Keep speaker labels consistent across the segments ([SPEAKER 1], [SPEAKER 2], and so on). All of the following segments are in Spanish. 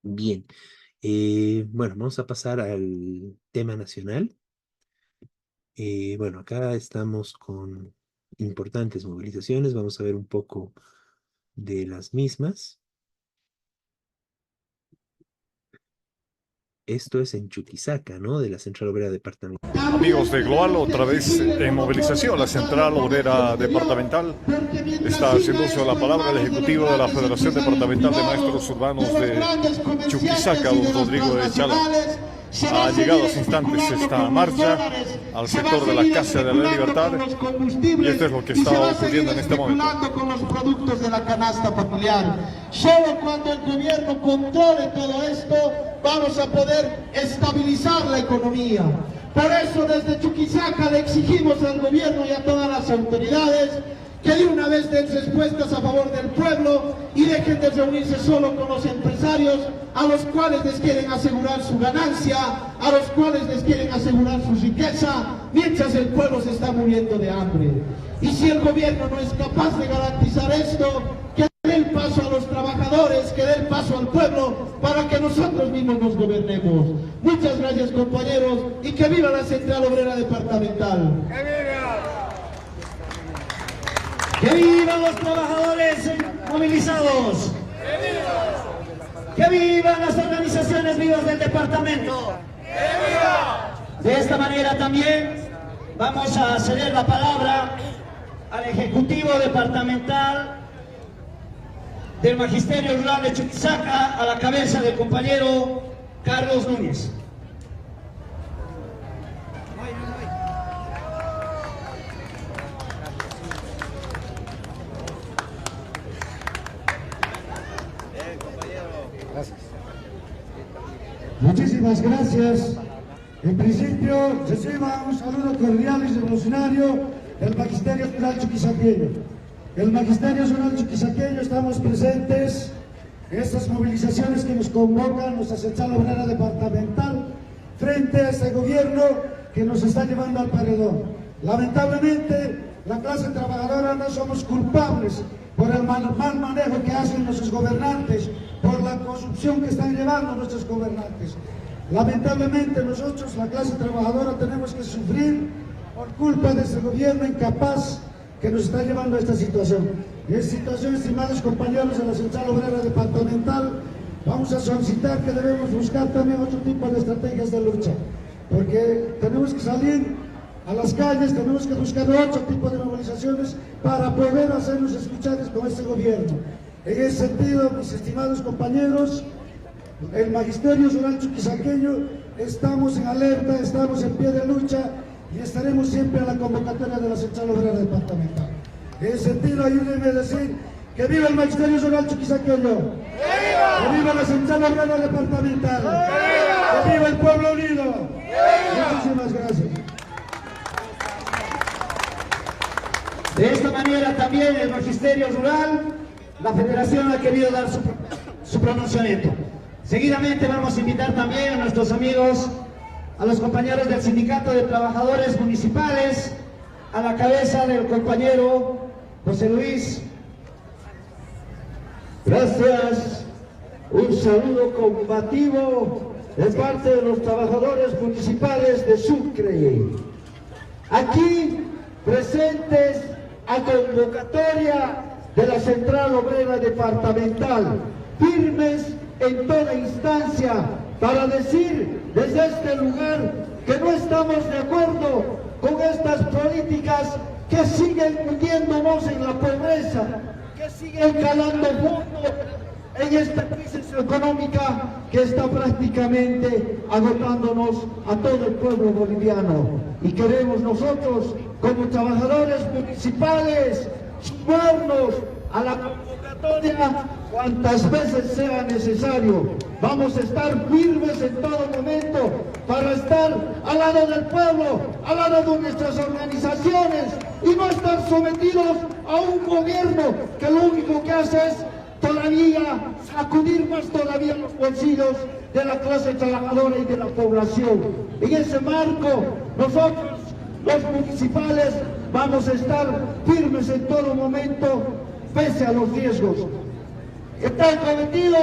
[SPEAKER 1] Bien, bueno, vamos a pasar al tema nacional. Bueno, acá estamos con importantes movilizaciones. Vamos a ver un poco de las mismas. Esto es en Chuquisaca, ¿no? De la Central Obrera Departamental.
[SPEAKER 2] Amigos de Global, otra vez en movilización, la Central Obrera Departamental está haciendo uso de la palabra el Ejecutivo de la Federación Departamental de Maestros Urbanos de Chuquisaca, don Rodrigo de Chala. Ha llegado hace instantes esta marcha al sector de la Casa de la Libertad y esto es lo que está ocurriendo en este momento.
[SPEAKER 3] Con los productos de la canasta familiar. Solo cuando el gobierno controle todo esto vamos a poder estabilizar la economía. Por eso desde Chuquisaca le exigimos al gobierno y a todas las autoridades que de una vez den respuestas a favor del pueblo y dejen de reunirse solo con los empresarios a los cuales les quieren asegurar su ganancia, a los cuales les quieren asegurar su riqueza, mientras el pueblo se está muriendo de hambre. Y si el gobierno no es capaz de garantizar esto, que dé el paso a los trabajadores, que dé el paso al pueblo, para que nosotros mismos nos gobernemos. Muchas gracias, compañeros, y que viva la Central Obrera Departamental. ¡Que viva! ¡Que vivan los trabajadores movilizados! ¡Que vivan las organizaciones vivas del departamento! ¡Que viva! De esta manera también vamos a ceder la palabra al Ejecutivo Departamental del Magisterio Rural de Chuquisaca, a la cabeza del compañero Carlos Núñez. Muchísimas gracias. En principio, reciba un saludo cordial y revolucionario del Magisterio Rural Chuquisaqueño. El Magisterio Rural Chuquisaqueño estamos presentes en estas movilizaciones que nos convocan nuestra Central Obrera Departamental frente a este gobierno que nos está llevando al paredón. Lamentablemente, la clase trabajadora no somos culpables por el mal manejo que hacen nuestros gobernantes, por la corrupción que están llevando nuestros gobernantes. Lamentablemente nosotros, la clase trabajadora, tenemos que sufrir por culpa de este gobierno incapaz que nos está llevando a esta situación. En esta situación, estimados compañeros de la Central Obrera Departamental, vamos a solicitar que debemos buscar también otro tipo de estrategias de lucha, porque tenemos que salir a las calles, tenemos que buscar otro tipo de movilizaciones para poder hacernos escuchar con este gobierno. En ese sentido, mis estimados compañeros, el Magisterio Rural Chuquisaqueño estamos en alerta, estamos en pie de lucha y estaremos siempre a la convocatoria de la Central Obrera Departamental. En ese sentido, ayúdenme a decir que viva el Magisterio Rural Chuquisaqueño, que viva la Central Obrera Departamental, que viva el pueblo unido. Muchísimas gracias. De esta manera también el Magisterio Rural, la Federación ha querido dar su pronunciamiento. Seguidamente vamos a invitar también a nuestros amigos, a los compañeros del Sindicato de Trabajadores Municipales, a la cabeza del compañero José Luis. Gracias. Un saludo combativo de parte de los trabajadores municipales de Sucre. Aquí presentes a convocatoria de la Central Obrera Departamental, firmes en toda instancia para decir desde este lugar que no estamos de acuerdo con estas políticas que siguen hundiéndonos en la pobreza, que siguen calando fondo en esta crisis económica que está prácticamente agotándonos a todo el pueblo boliviano. Y queremos nosotros, como trabajadores municipales, sumarnos a la convocatoria cuantas veces sea necesario. Vamos a estar firmes en todo momento para estar al lado del pueblo, al lado de nuestras organizaciones y no estar sometidos a un gobierno que lo único que hace es todavía sacudir más todavía los bolsillos de la clase trabajadora y de la población. En ese marco, nosotros, los municipales, vamos a estar firmes en todo momento, pese a los riesgos. Está comprometido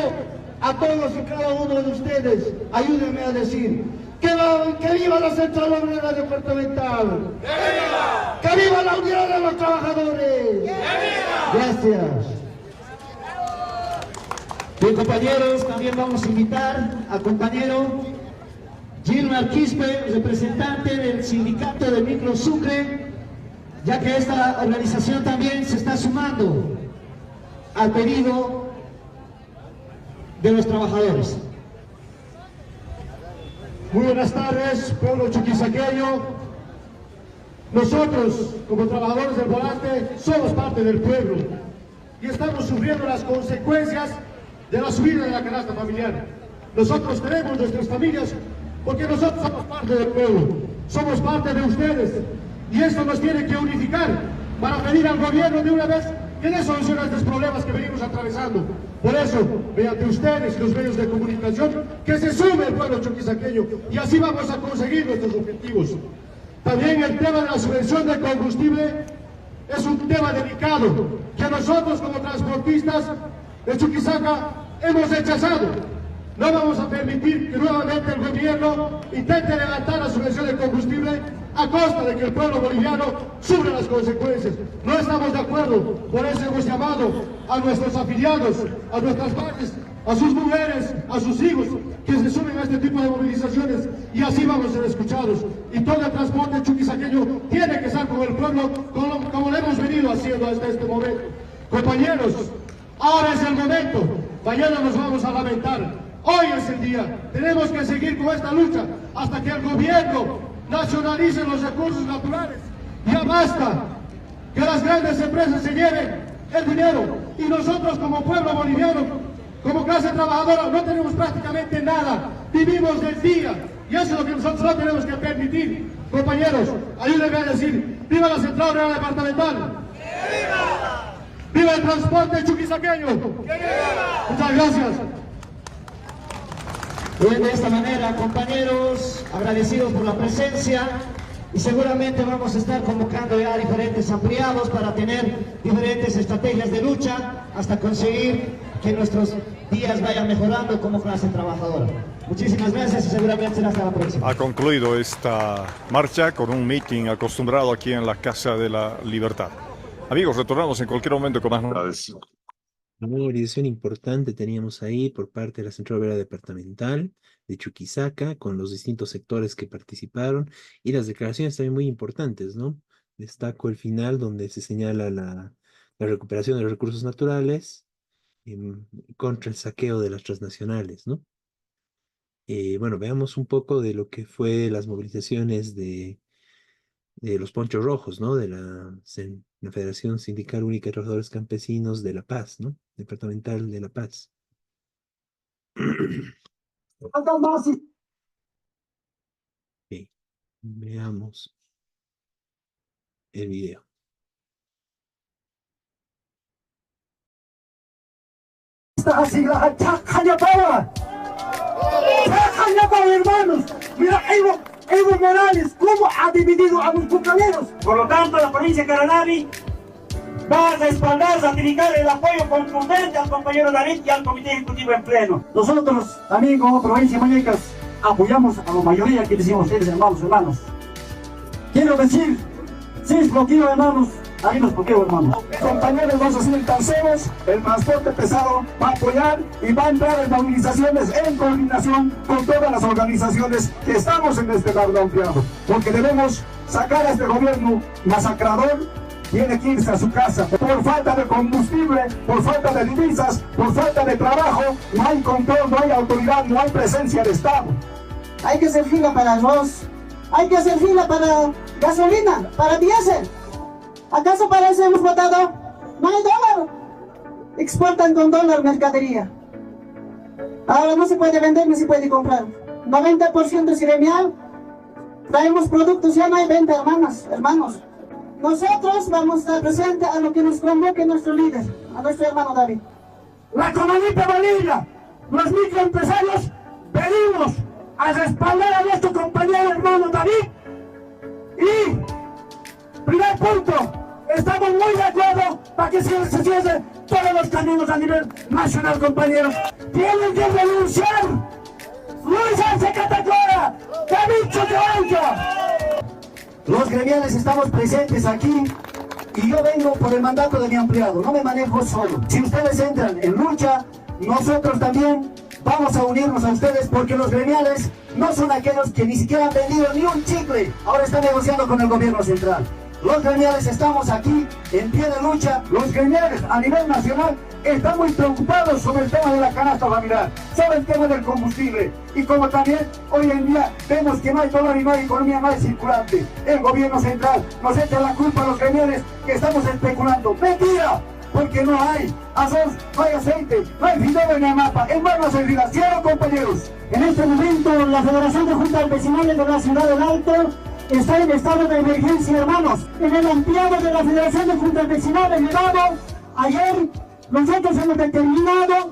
[SPEAKER 3] a todos y cada uno de ustedes. Ayúdenme a decir que viva la Central Obrera Departamental. ¡Que viva! ¡Que viva la unidad de los trabajadores! ¡Que viva! Gracias. Bien, compañeros, también vamos a invitar al compañero Gilmar Quispe, representante del sindicato de Micro Sucre, ya que esta organización también se está sumando al pedido de los trabajadores. Muy buenas tardes, pueblo chuquisaqueño. Nosotros, como trabajadores del volante, somos parte del pueblo y estamos sufriendo las consecuencias de la subida de la canasta familiar. Nosotros tenemos nuestras familias porque nosotros somos parte del pueblo, somos parte de ustedes, y esto nos tiene que unificar para pedir al gobierno de una vez que dé solución a estos problemas que venimos atravesando. Por eso, mediante ustedes y los medios de comunicación, que se sume el pueblo chuquisaqueño, y así vamos a conseguir nuestros objetivos. También el tema de la subvención del combustible es un tema delicado que nosotros como transportistas de Chuquisaca hemos rechazado. No vamos a permitir que nuevamente el gobierno intente levantar la subvención del combustible a costa de que el pueblo boliviano sufra las consecuencias. No estamos de acuerdo, por eso hemos llamado a nuestros afiliados, a nuestras madres, a sus mujeres, a sus hijos, que se sumen a este tipo de movilizaciones, y así vamos a ser escuchados. Y todo el transporte chuquisaqueño tiene que estar con el pueblo como lo hemos venido haciendo hasta este momento. Compañeros, ahora es el momento, mañana nos vamos a lamentar. Hoy es el día, tenemos que seguir con esta lucha hasta que el gobierno nacionalice los recursos naturales. Ya basta que las grandes empresas se lleven el dinero, y nosotros como pueblo boliviano, como clase trabajadora, no tenemos prácticamente nada, vivimos del día, y eso es lo que nosotros no tenemos que permitir. Compañeros, ayúdenme a decir, ¡viva la Central Obrera Departamental! ¡Viva! ¡Viva el transporte chuquisaqueño! ¡Viva! Muchas gracias. Bien, de esta manera, compañeros, agradecidos por la presencia, y seguramente vamos a estar convocando ya a diferentes ampliados para tener diferentes estrategias de lucha hasta conseguir que nuestros días vayan mejorando como clase trabajadora. Muchísimas gracias y seguramente será hasta la próxima.
[SPEAKER 2] Ha concluido esta marcha con un meeting acostumbrado aquí en la Casa de la Libertad. Amigos, retornamos en cualquier momento con más novedades.
[SPEAKER 1] Una movilización importante teníamos ahí por parte de la Central Obrera Departamental de Chuquisaca, con los distintos sectores que participaron, y las declaraciones también muy importantes, ¿no? Destaco el final donde se señala la recuperación de los recursos naturales contra el saqueo de las transnacionales, ¿no? Bueno, veamos un poco de lo que fue las movilizaciones de los Ponchos Rojos, ¿no? De la Federación Sindical Única de Trabajadores Campesinos de La Paz, ¿no? Departamental de La Paz. Okay. Veamos el video.
[SPEAKER 3] Hermanos, mira, Evo Morales, ¿cómo ha dividido a los compañeros?
[SPEAKER 4] Por lo tanto, la provincia de Caranavi va a respaldar, ratificar el apoyo contundente al compañero David y al Comité Ejecutivo en pleno.
[SPEAKER 3] Nosotros, también como provincia de Muñecas, apoyamos a la mayoría que decimos ustedes, hermanos. Quiero decir, sin bloqueo, hermanos, ahí los bloqueo, hermanos. Compañeros, vamos a ser terceros, el transporte pesado va a apoyar y va a entrar en movilizaciones en coordinación con todas las organizaciones que estamos en este lado ampliado, porque debemos sacar a este gobierno masacrador. Tiene que irse a su casa por falta de combustible, por falta de divisas, por falta de trabajo. No hay control, no hay autoridad, no hay presencia de Estado.
[SPEAKER 5] Hay que hacer fila para arroz, hay que hacer fila para gasolina, para diésel. ¿Acaso para eso hemos votado? No hay dólar. Exportan con dólar mercadería. Ahora no se puede vender ni se puede comprar. 90% es gremial. Traemos productos, ya no hay venta, hermanos. Nosotros vamos a estar presentes a lo que nos convoque nuestro líder, a nuestro hermano David.
[SPEAKER 3] La economía Bolivia, los microempresarios, venimos a respaldar a nuestro compañero hermano David. Y, primer punto,
[SPEAKER 4] Estamos muy de acuerdo para que se cierren todos los caminos a nivel nacional, compañeros. Tienen que renunciar Luis Arce Catacora, David Choquevanca.
[SPEAKER 5] Los gremiales estamos presentes aquí y yo vengo por el mandato de mi empleado, no me manejo solo. Si ustedes entran en lucha, nosotros también vamos a unirnos a ustedes porque los gremiales no son aquellos que ni siquiera han vendido ni un chicle, ahora están negociando con el gobierno central. Los gremiales estamos aquí en pie de lucha.
[SPEAKER 4] Los gremiales a nivel nacional están muy preocupados sobre el tema de la canasta familiar, sobre el tema del combustible. Y como también hoy en día vemos que no hay dólar y no hay economía, no hay circulante. El gobierno central nos echa la culpa a los gremiales que estamos especulando. ¡Mentira! Porque no hay azón, no hay aceite, no hay fideo ni mapa. En manos de financiero, compañeros.
[SPEAKER 5] En este momento la Federación de Juntas Vecinales de la Ciudad del Alto está en estado de emergencia, hermanos. En el ampliado de la Federación de Juntas Vecinales elevado, ayer nosotros hemos determinado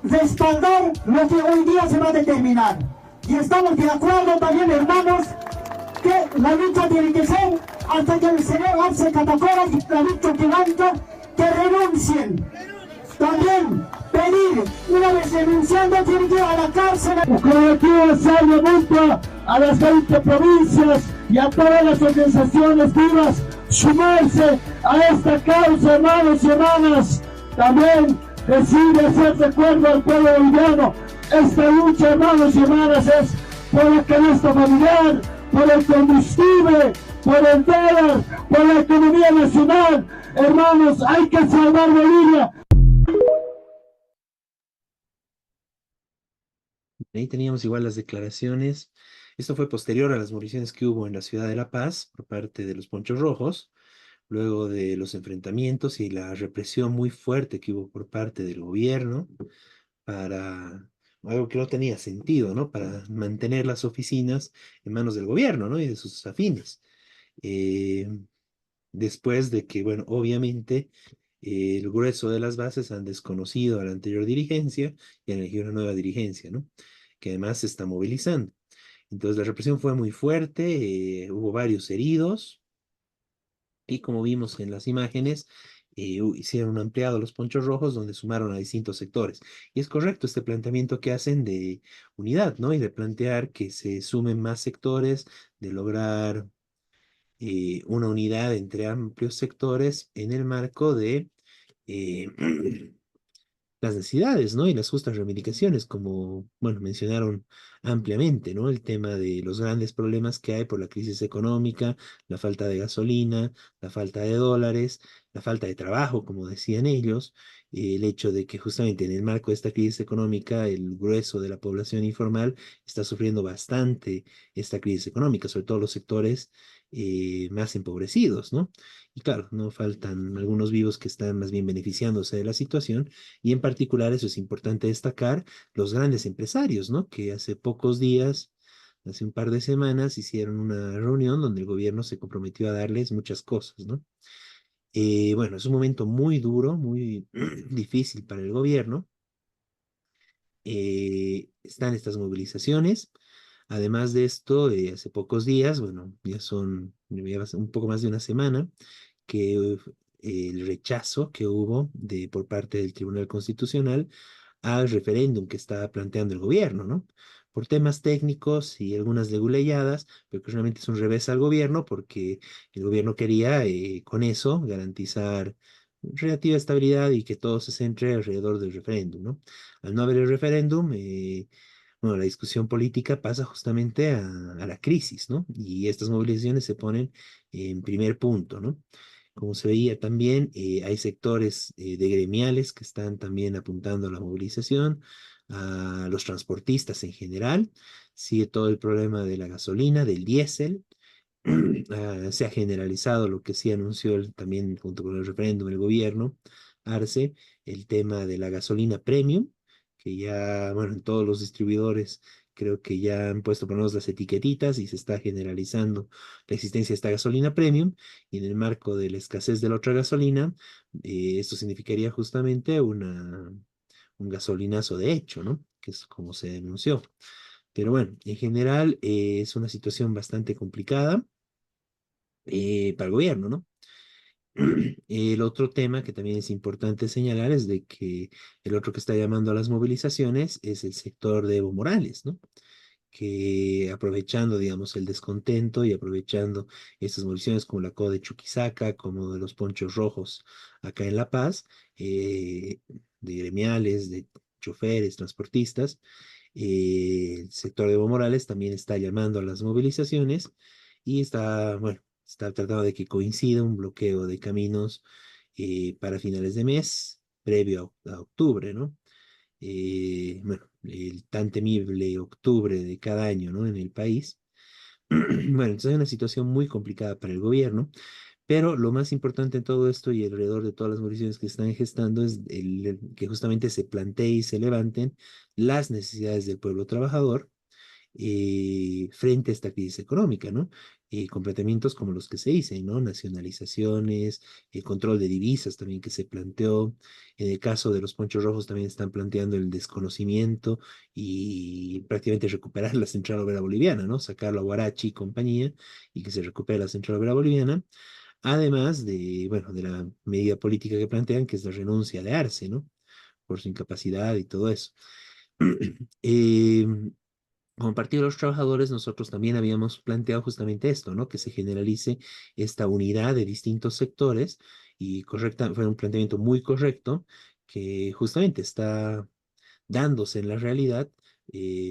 [SPEAKER 5] respaldar lo que hoy día se va a determinar. Y estamos de acuerdo también, hermanos, que la lucha tiene que ser hasta que el señor Arce Catacora y David Choquevanca que renuncien. También pedir, una vez renunciando, tienen que ir a la cárcel.
[SPEAKER 3] Colectivo Salve Multa a las 20 provincias y a todas las organizaciones vivas sumarse a esta causa, hermanos y hermanas. También decir, hacer recuerdo al pueblo boliviano. Esta lucha, hermanos y hermanas, es por la canasta familiar, por el combustible, por el dólar, por la economía nacional. Hermanos, hay que salvar Bolivia.
[SPEAKER 1] Ahí teníamos igual las declaraciones. Esto fue posterior a las movilizaciones que hubo en la ciudad de La Paz por parte de los Ponchos Rojos, luego de los enfrentamientos y la represión muy fuerte que hubo por parte del gobierno para algo que no tenía sentido, ¿no? Para mantener las oficinas en manos del gobierno, ¿no? Y de sus afines. Eh, Después de que, bueno, obviamente el grueso de las bases han desconocido a la anterior dirigencia y han elegido una nueva dirigencia, ¿no? Que además se está movilizando. Entonces la represión fue muy fuerte, hubo varios heridos y como vimos en las imágenes, hicieron un ampliado los Ponchos Rojos donde sumaron a distintos sectores. Y es correcto este planteamiento que hacen de unidad, ¿no? Y de plantear que se sumen más sectores, de lograr una unidad entre amplios sectores en el marco de eh, las necesidades, ¿no? Y las justas reivindicaciones, como, bueno, mencionaron ampliamente, ¿no? El tema de los grandes problemas que hay por la crisis económica, la falta de gasolina, la falta de dólares, la falta de trabajo, como decían ellos, el hecho de que justamente en el marco de esta crisis económica, el grueso de la población informal está sufriendo bastante esta crisis económica, sobre todo los sectores más empobrecidos, ¿no? Y claro, no faltan algunos vivos que están más bien beneficiándose de la situación y en particular, eso es importante destacar, los grandes empresarios, ¿no? Que hace pocos días, hace un par de semanas, hicieron una reunión donde el gobierno se comprometió a darles muchas cosas, ¿no? Bueno, es un momento muy duro, muy difícil para el gobierno. Están estas movilizaciones. Además de esto, hace pocos días, bueno, ya un poco más de una semana, que el rechazo que hubo por parte del Tribunal Constitucional al referéndum que estaba planteando el gobierno, ¿no? Por temas técnicos y algunas leguleyadas, pero que realmente es un revés al gobierno porque el gobierno quería con eso garantizar relativa estabilidad y que todo se centre alrededor del referéndum, ¿no? Al no haber el referéndum, bueno, la discusión política pasa justamente a la crisis, ¿no? Y estas movilizaciones se ponen en primer punto, ¿no? Como se veía también, hay sectores de gremiales que están también apuntando a la movilización, a los transportistas en general, sigue todo el problema de la gasolina, del diésel, se ha generalizado lo que sí anunció también junto con el referéndum el gobierno, Arce, el tema de la gasolina premium, que ya, bueno, en todos los distribuidores creo que ya han puesto por lo menos las etiquetitas y se está generalizando la existencia de esta gasolina premium y en el marco de la escasez de la otra gasolina, esto significaría justamente un gasolinazo de hecho, ¿no? Que es como se denunció. Pero bueno, en general es una situación bastante complicada para el gobierno, ¿no? El otro tema que también es importante señalar es de que el otro que está llamando a las movilizaciones es el sector de Evo Morales, ¿no? Que aprovechando, digamos, el descontento y aprovechando estas movilizaciones como la CODE de Chuquisaca, como de los Ponchos Rojos acá en La Paz, de gremiales, de choferes, transportistas, el sector de Evo Morales también está llamando a las movilizaciones y está, bueno, está tratando de que coincida un bloqueo de caminos para finales de mes, previo a octubre, ¿no? Bueno, el tan temible octubre de cada año, ¿no? En el país. Bueno, entonces hay una situación muy complicada para el gobierno, pero lo más importante en todo esto y alrededor de todas las movilizaciones que están gestando es que justamente se plantee y se levanten las necesidades del pueblo trabajador frente a esta crisis económica, ¿no? Con planteamientos como los que se dicen, ¿no? Nacionalizaciones, el control de divisas también que se planteó. En el caso de los Ponchos Rojos también están planteando el desconocimiento y prácticamente recuperar la Central Obrera Boliviana, ¿no? Sacarlo a Guarachi y compañía y que se recupere la Central Obrera Boliviana. Además de, bueno, de la medida política que plantean, que es la renuncia de Arce, ¿no? Por su incapacidad y todo eso. Eh, Como Partido de los Trabajadores, nosotros también habíamos planteado justamente esto, ¿no? Que se generalice esta unidad de distintos sectores y correcta, fue un planteamiento muy correcto que justamente está dándose en la realidad,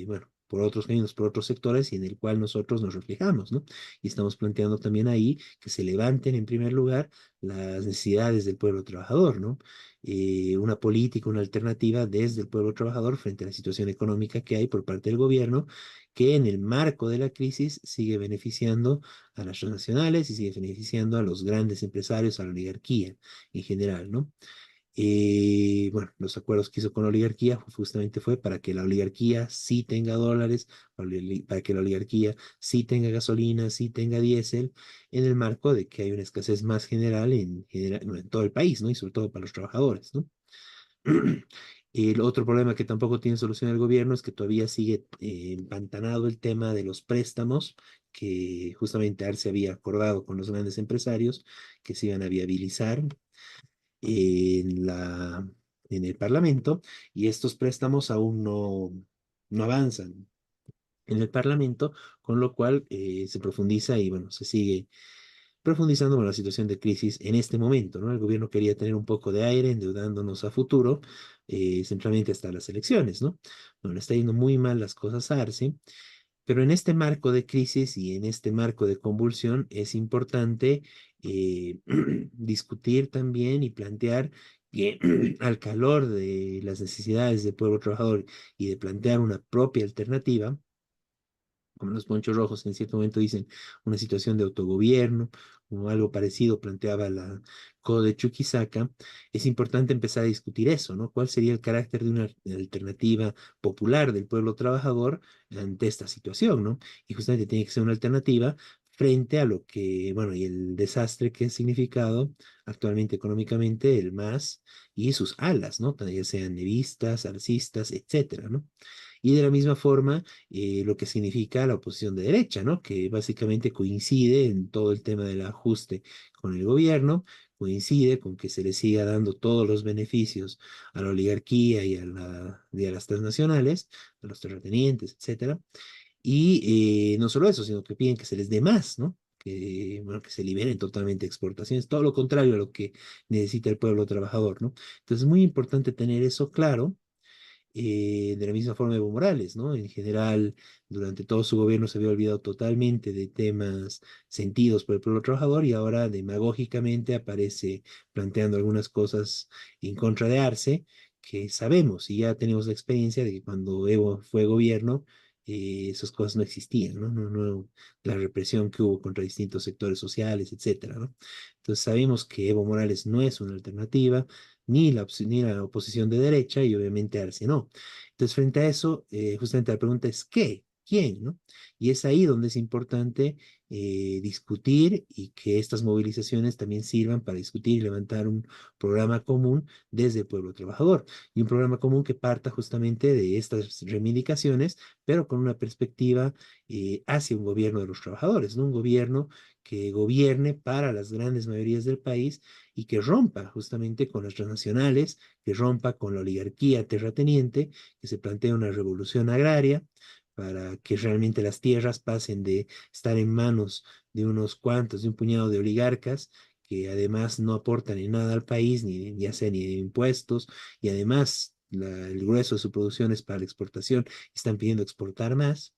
[SPEAKER 1] bueno, por otros caminos, por otros sectores y en el cual nosotros nos reflejamos, ¿no? Y estamos planteando también ahí que se levanten en primer lugar las necesidades del pueblo trabajador, ¿no? Una política, una alternativa desde el pueblo trabajador frente a la situación económica que hay por parte del gobierno, que en el marco de la crisis sigue beneficiando a las transnacionales y sigue beneficiando a los grandes empresarios, a la oligarquía en general, ¿no? Bueno, los acuerdos que hizo con la oligarquía justamente fue para que la oligarquía sí tenga dólares, para que la oligarquía sí tenga gasolina, sí tenga diésel, en el marco de que hay una escasez más general, bueno, en todo el país, ¿no? Y sobre todo para los trabajadores, ¿no? El otro problema que tampoco tiene solución el gobierno es que todavía sigue empantanado el tema de los préstamos que justamente Arce había acordado con los grandes empresarios que se iban a viabilizar en en el Parlamento y estos préstamos aún no avanzan en el Parlamento, con lo cual se profundiza y bueno, se sigue profundizando con la situación de crisis en este momento, ¿no? El gobierno quería tener un poco de aire endeudándonos a futuro, centralmente hasta las elecciones, ¿no? Bueno, le está yendo muy mal las cosas a Arce, pero en este marco de crisis y en este marco de convulsión es importante discutir también y plantear que al calor de las necesidades del pueblo trabajador y de plantear una propia alternativa, como los Ponchos Rojos en cierto momento dicen, una situación de autogobierno, o algo parecido planteaba la CODE Chuquisaca, es importante empezar a discutir eso, ¿no? ¿Cuál sería el carácter de una alternativa popular del pueblo trabajador ante esta situación, ¿no? Y justamente tiene que ser una alternativa frente a lo que, bueno, y el desastre que ha significado actualmente económicamente el MAS y sus alas, ¿no? Ya sean nevistas, alcistas, etcétera, ¿no? Y de la misma forma, lo que significa la oposición de derecha, ¿no? Que básicamente coincide en todo el tema del ajuste con el gobierno, coincide con que se le siga dando todos los beneficios a la oligarquía y a las transnacionales, a los terratenientes, etcétera. Y no solo eso, sino que piden que se les dé más, ¿no? Que, bueno, que se liberen totalmente exportaciones, todo lo contrario a lo que necesita el pueblo trabajador, ¿no? Entonces es muy importante tener eso claro de la misma forma Evo Morales, ¿no? En general, durante todo su gobierno se había olvidado totalmente de temas sentidos por el pueblo trabajador y ahora demagógicamente aparece planteando algunas cosas en contra de Arce, que sabemos y ya tenemos la experiencia de que cuando Evo fue gobierno, esas cosas no existían, ¿no? La represión que hubo contra distintos sectores sociales, etcétera, ¿no? Entonces sabemos que Evo Morales no es una alternativa, ni la oposición de derecha y obviamente Arce no. Entonces, frente a eso, justamente la pregunta es ¿qué? quién, ¿no? Y es ahí donde es importante discutir y que estas movilizaciones también sirvan para discutir y levantar un programa común desde el pueblo trabajador. Y un programa común que parta justamente de estas reivindicaciones, pero con una perspectiva hacia un gobierno de los trabajadores, ¿no? Un gobierno que gobierne para las grandes mayorías del país y que rompa justamente con las transnacionales, que rompa con la oligarquía terrateniente, que se plantea una revolución agraria para que realmente las tierras pasen de estar en manos de unos cuantos, de un puñado de oligarcas, que además no aportan en nada al país, ni ya sea ni de impuestos, y además el grueso de su producción es para la exportación, están pidiendo exportar más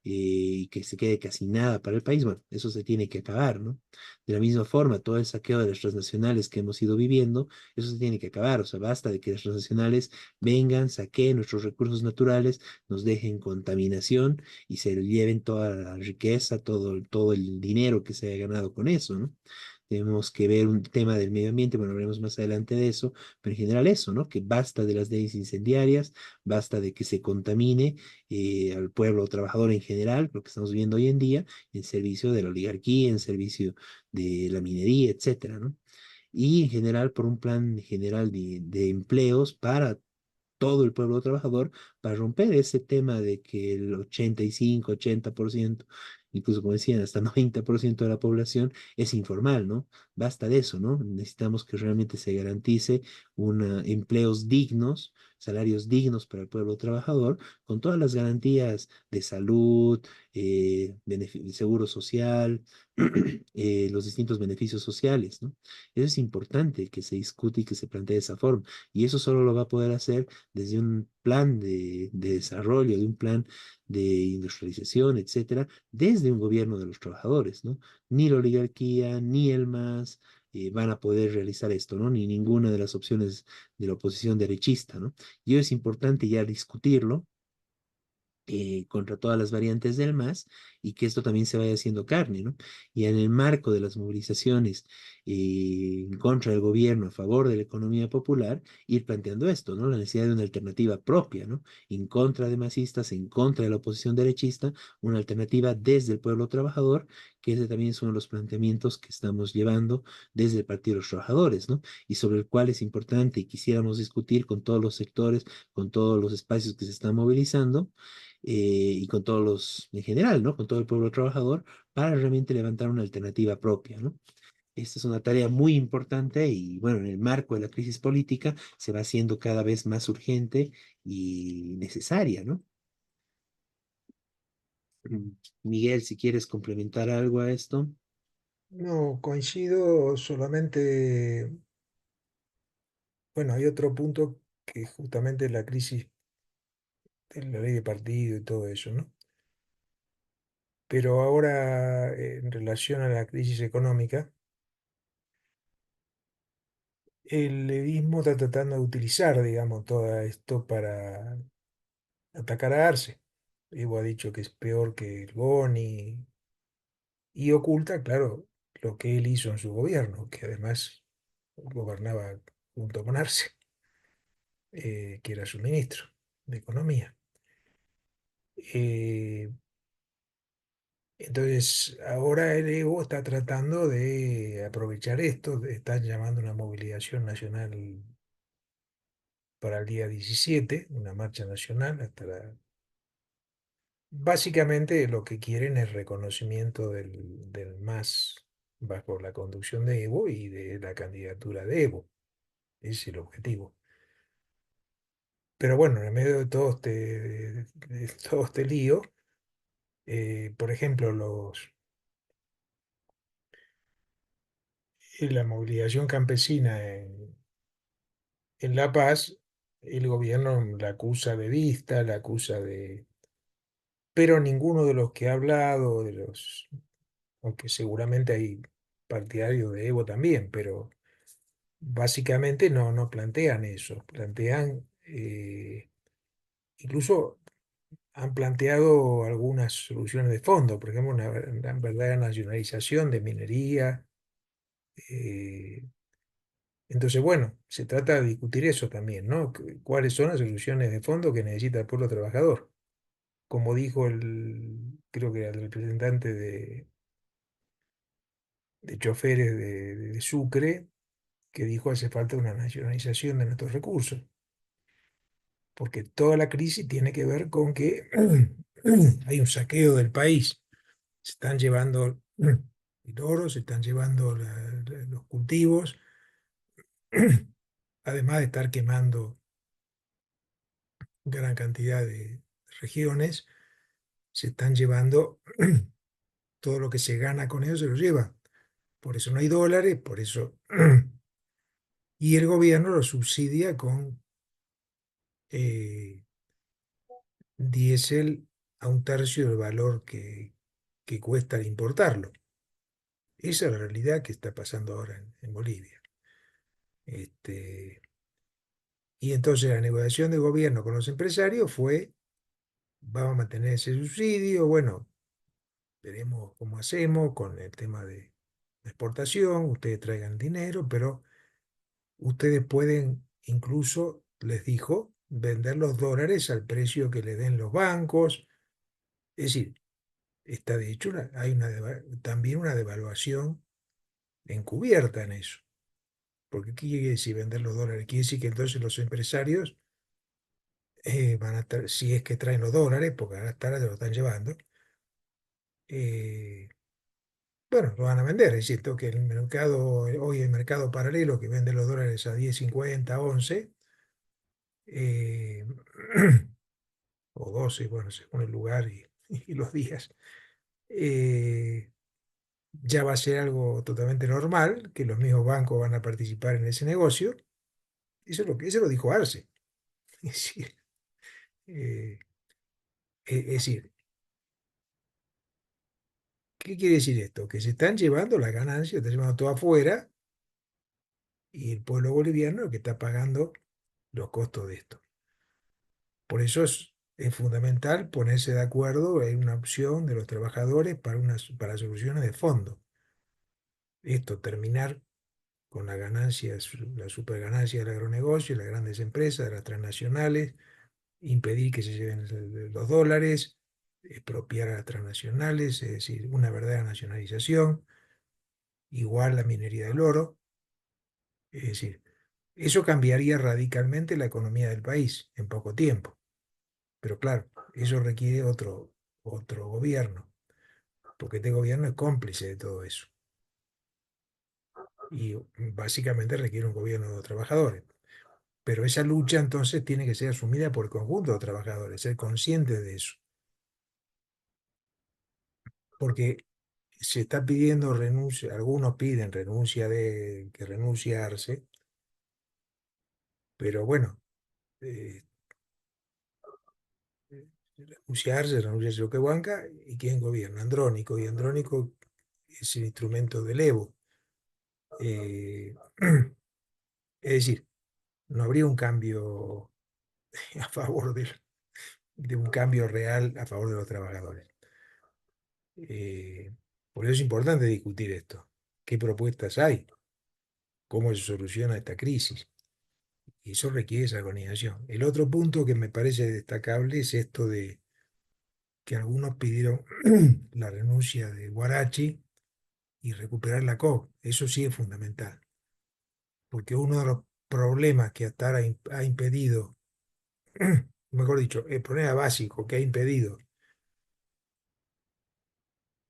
[SPEAKER 1] y que se quede casi nada para el país. Bueno, eso se tiene que acabar, ¿no? De la misma forma, todo el saqueo de las transnacionales que hemos ido viviendo, eso se tiene que acabar. O sea, basta de que las transnacionales vengan, saqueen nuestros recursos naturales, nos dejen contaminación y se lleven toda la riqueza, todo el dinero que se haya ganado con eso, ¿no? Tenemos que ver un tema del medio ambiente, bueno, hablaremos más adelante de eso, pero en general eso, ¿no? Que basta de las leyes incendiarias, basta de que se contamine al pueblo trabajador en general, lo que estamos viendo hoy en día, en servicio de la oligarquía, en servicio de la minería, etcétera, ¿no? Y en general por un plan general de empleos para todo el pueblo trabajador para romper ese tema de que el 85, 80%, incluso como decían, hasta 90% de la población es informal, ¿no? Basta de eso, ¿no? Necesitamos que realmente se garantice empleos dignos, salarios dignos para el pueblo trabajador, con todas las garantías de salud, seguro social, los distintos beneficios sociales, ¿no? Eso es importante que se discute y que se plantee de esa forma. Y eso solo lo va a poder hacer desde un plan de desarrollo, de un plan de industrialización, etcétera, desde un gobierno de los trabajadores, ¿no? Ni la oligarquía, ni el MAS van a poder realizar esto, ¿no? Ni ninguna de las opciones de la oposición derechista, ¿no? Y es importante ya discutirlo contra todas las variantes del MAS y que esto también se vaya haciendo carne, ¿no? Y en el marco de las movilizaciones en contra del gobierno a favor de la economía popular, ir planteando esto, ¿no? La necesidad de una alternativa propia, ¿no? En contra de masistas, en contra de la oposición derechista, una alternativa desde el pueblo trabajador, que ese también es uno de los planteamientos que estamos llevando desde el Partido de los Trabajadores, ¿no? Y sobre el cual es importante y quisiéramos discutir con todos los sectores, con todos los espacios que se están movilizando y con todos los, en general, ¿no? Con todo el pueblo trabajador, para realmente levantar una alternativa propia, ¿no? Esta es una tarea muy importante y, bueno, en el marco de la crisis política se va haciendo cada vez más urgente y necesaria, ¿no? Mm, Miguel, si quieres complementar algo a esto.
[SPEAKER 6] No, coincido solamente, bueno, hay otro punto que justamente es la crisis de la ley de partido y todo eso, ¿no? Pero ahora, en relación a la crisis económica, el levismo está tratando de utilizar, digamos, todo esto para atacar a Arce. Evo ha dicho que es peor que el Boni y oculta, claro, lo que él hizo en su gobierno, que además gobernaba junto con Arce, que era su ministro de Economía. Eh, entonces, ahora el Evo está tratando de aprovechar esto, están llamando una movilización nacional para el día 17, una marcha nacional Básicamente lo que quieren es reconocimiento del MAS bajo la conducción de Evo y de la candidatura de Evo. Ese es el objetivo. Pero bueno, en medio de de todo este lío, por ejemplo, la movilización campesina en La Paz, el gobierno la acusa de vista, la acusa de... Pero ninguno de los que ha hablado, aunque seguramente hay partidarios de Evo también, pero básicamente no plantean eso, plantean, incluso han planteado algunas soluciones de fondo, por ejemplo, una verdadera nacionalización de minería. eh, entonces, bueno, se trata de discutir eso también, ¿no? ¿Cuáles son las soluciones de fondo que necesita el pueblo trabajador? como dijo creo que era el representante de choferes de Sucre, que dijo hace falta una nacionalización de nuestros recursos, porque toda la crisis tiene que ver con que hay un saqueo del país. Se están llevando el oro, se están llevando los cultivos, además de estar quemando gran cantidad de regiones, se están llevando todo lo que se gana con eso, se lo lleva. Por eso no hay dólares, por eso... Y el gobierno lo subsidia con eh, diésel a un tercio del valor que cuesta importarlo. Esa es la realidad que está pasando ahora en Bolivia. Este, y entonces la negociación de gobierno con los empresarios fue, vamos a mantener ese subsidio, bueno, veremos cómo hacemos con el tema de exportación, ustedes traigan dinero, pero ustedes pueden incluso, les dijo, vender los dólares al precio que le den los bancos. Es decir, está de hecho, hay también una devaluación encubierta en eso. Porque ¿qué quiere decir vender los dólares? Quiere decir que entonces los empresarios van a estar, si es que traen los dólares, porque ahora se lo están llevando, eh, bueno, lo van a vender. Es cierto que el mercado, hoy el mercado paralelo que vende los dólares a 10,50, 11, eh, o 12, bueno, según el lugar y los días, eh, ya va a ser algo totalmente normal, que los mismos bancos van a participar en ese negocio. Eso lo dijo Arce. Es decir, eh, es decir, ¿qué quiere decir esto? Que se están llevando las ganancias, se están llevando todo afuera y el pueblo boliviano es el que está pagando los costos de esto. Por eso es fundamental ponerse de acuerdo en una opción de los trabajadores para soluciones de fondo. Esto, terminar con las ganancias, la superganancia del agronegocio, las grandes empresas, las transnacionales, impedir que se lleven los dólares, expropiar a las transnacionales, es decir, una verdadera nacionalización, igual la minería del oro. Es decir, eso cambiaría radicalmente la economía del país en poco tiempo. Pero claro, eso requiere otro gobierno, porque este gobierno es cómplice de todo eso. Y básicamente requiere un gobierno de los trabajadores. Pero esa lucha entonces tiene que ser asumida por el conjunto de los trabajadores, ser conscientes de eso. Porque se está pidiendo renuncia, algunos piden que renunciarse, pero bueno, eh, renunciarse Choquehuanca, ¿y quién gobierna? Andrónico, y Andrónico es el instrumento del Evo. Eh, es decir, no habría un cambio a favor de un cambio real a favor de los trabajadores. Eh, por eso es importante discutir esto. ¿Qué propuestas hay? ¿Cómo se soluciona esta crisis? Y eso requiere esa organización. El otro punto que me parece destacable es esto de que algunos pidieron la renuncia de Guarachi y recuperar la COP. Eso sí es fundamental, porque uno de los problemas que hasta ahora ha impedido, mejor dicho, el problema básico que ha impedido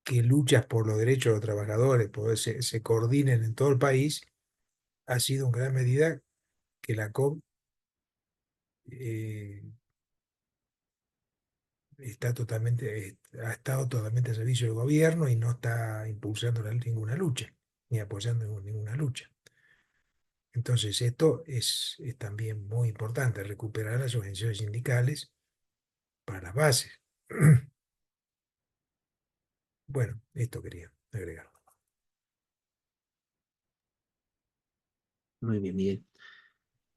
[SPEAKER 6] que luchas por los derechos de los trabajadores se coordinen en todo el país, ha sido en gran medida que la COP eh, ha estado totalmente al servicio del gobierno y no está impulsando ninguna lucha, ni apoyando ninguna lucha. Entonces, esto es también muy importante, recuperar las organizaciones sindicales para las bases. Bueno, esto quería agregar.
[SPEAKER 1] Muy bien, Miguel.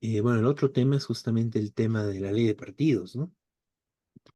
[SPEAKER 1] Bueno, el otro tema es justamente el tema de la ley de partidos, ¿no?